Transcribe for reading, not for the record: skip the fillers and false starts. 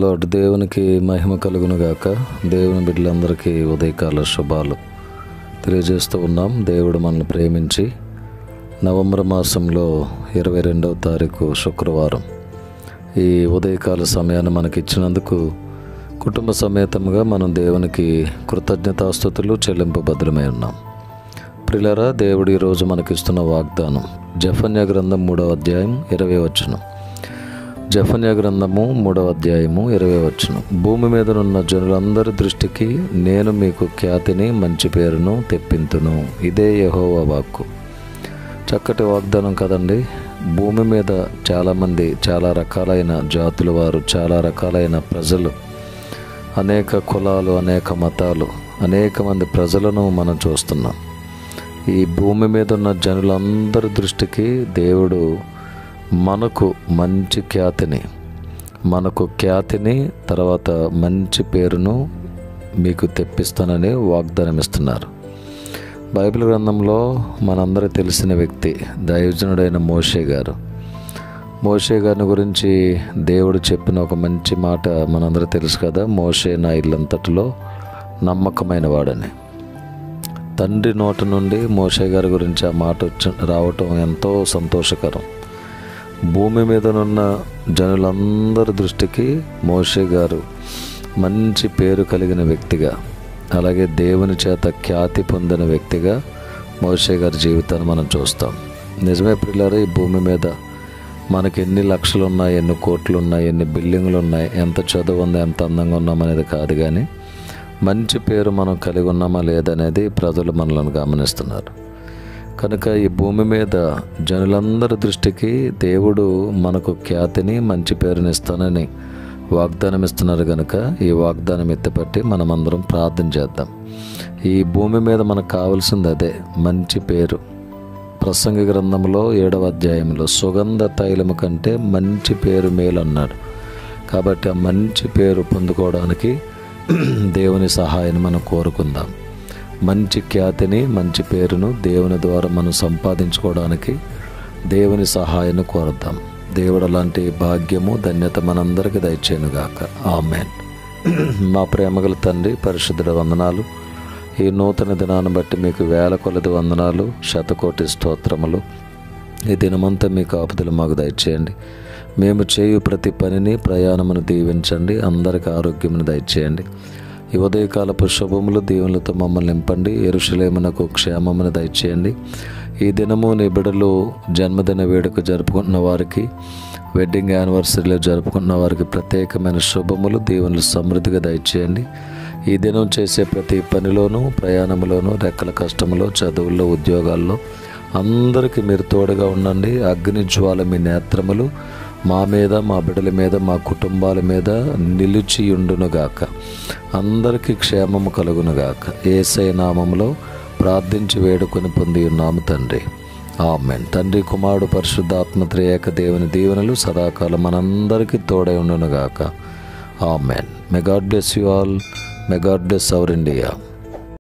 Lord. దేవునికి మహిమ కలుగును గాక. దేవుని బిడ్డలందరికీ ఉదయకాల శుభాలు తెలియజేస్తూ ఉన్నాం. దేవుడు మనల్ని ప్రేమించి నవంబర్ మాసంలో 22వ తారీఖు శుక్రవారం ఈ ఉదయకాల సమయాన్ని మనకిచ్చినందుకు కుటుంబ సమేతంగా మనం దేవునికి కృతజ్ఞతాస్తుతులు చెల్లింపబద్ధులమై ఉన్నాం. ప్రియులారా, దేవుడు ఈరోజు మనకిస్తున్న వాగ్దానం జెఫన్యా గ్రంథం 3వ అధ్యాయం 20వ వచనం. జెఫన్యా గ్రంథము 3వ అధ్యాయము 20వ వచనం. భూమి మీదనున్న జనులందరి దృష్టికి నేను మీకు ఖ్యాతిని మంచి పేరును తెప్పింతును. ఇదే యెహోవా వాక్కు. చక్కటి వాగ్దానం కదండి. భూమి మీద చాలామంది, చాలా రకాలైన జాతుల వారు, చాలా రకాలైన ప్రజలు, అనేక కులాలు, అనేక మతాలు, అనేక మంది ప్రజలను మనం చూస్తున్నాం. ఈ భూమి మీద ఉన్న జనులందరి దృష్టికి దేవుడు మనకు మంచి ఖ్యాతిని తర్వాత మంచి పేరును మీకు తెప్పిస్తానని వాగ్దానం ఇస్తున్నారు. బైబిల్ గ్రంథంలో మనందరికీ తెలిసిన వ్యక్తి దైవజనుడైన మోషే గారిని గురించి దేవుడు చెప్పిన ఒక మంచి మాట మనందరికీ తెలుసు కదా. మోషే నా ఇల్లంతటిలో నమ్మకమైన వాడని. తండ్రి నోటి నుండి మోషే గారి గురించి ఆ మాట రావటం ఎంతో సంతోషకరం. భూమి మీదనున్న జనులందరి దృష్టికి మోషే గారు మంచి పేరు కలిగిన వ్యక్తిగా, అలాగే దేవుని చేత ఖ్యాతి పొందిన వ్యక్తిగా మోషే గారి జీవితాన్ని మనం చూస్తాం. నిజమే ప్రియులారా, ఈ భూమి మీద మనకి ఎన్ని లక్షలు ఉన్నాయి, ఎన్ని కోట్లు ఉన్నాయి, ఎన్ని బిల్డింగులు ఉన్నాయి, ఎంత చదువు ఉంది, ఎంత అందంగా ఉన్నామనేది కాదు, కానీ మంచి పేరు మనం కలిగి ఉన్నామా లేదనేది ప్రజలు మనల్ని గమనిస్తున్నారు. కనుక ఈ భూమి మీద జనులందరి దృష్టికి దేవుడు మనకు ఖ్యాతిని మంచి పేరునిస్తానని వాగ్దానం ఇస్తున్నారు. కనుక ఈ వాగ్దానం ఎత్తిపట్టి మనమందరం ప్రార్థన చేద్దాం. ఈ భూమి మీద మనకు కావాల్సింది అదే, మంచి పేరు. ప్రసంగి గ్రంథంలో 7వ అధ్యాయంలో సుగంధ తైలము కంటే మంచి పేరు మేలు అన్నాడు. కాబట్టి ఆ మంచి పేరు పొందుకోవడానికి దేవుని సహాయాన్ని మనం కోరుకుందాం. మంచి ఖ్యాతిని, మంచి పేరును దేవుని ద్వారా మనం సంపాదించుకోవడానికి దేవుని సహాయాన్ని కోరుదాం. దేవుడు అలాంటి భాగ్యము, ధన్యత మనందరికీ దయచేయునుగాక. ఆమేన్. మా ప్రేమగల తండ్రి, పరిశుద్ధుడ వందనాలు. ఈ నూతన దినాన్ని బట్టి మీకు వేల కొలది వందనాలు, శతకోటి స్తోత్రములు. ఈ దినమంతా మీ కాపుదలు మాకు దయచేయండి. మేము చేయు ప్రతి పనిని, ప్రయాణమును దీవించండి. అందరికి ఆరోగ్యమును దయచేయండి. ఈ ఉదయకాలపు శుభములు, దీవెనలతో మమ్మల్ని నింపండి. యెరూషలేమునకు క్షేమమును దయచేయండి. ఈ దినము నీ బిడ్డలు జన్మదిన వేడుక జరుపుకుంటున్న వారికి, వెడ్డింగ్ యానివర్సరీలో జరుపుకుంటున్న వారికి ప్రత్యేకమైన శుభములు, దీవెనలు సమృద్ధిగా దయచేయండి. ఈ దినం చేసే ప్రతి పనిలోనూ, ప్రయాణంలోనూ, రెక్కల కష్టంలో, చదువుల్లో, ఉద్యోగాల్లో అందరికీ మీరు తోడుగా ఉండండి. అగ్ని జ్వాల మీ నేత్రములు మా మీద, మా బిడ్డల మీద, మా కుటుంబాల మీద నిలిచియుండునుగాక. అందరికీ క్షేమము కలుగునుగాక. యేసయ్య నామములో ప్రార్థించి వేడుకొని పొంది ఉన్నాము తండ్రి. ఆమేన్. తండ్రి, కుమారుడు, పరిశుద్ధాత్మ త్రియేక దేవుని దీవెనలు సదాకాలం మనందరికీ తోడై ఉండునుగాక. ఆమేన్. May God bless you all. May God bless our India.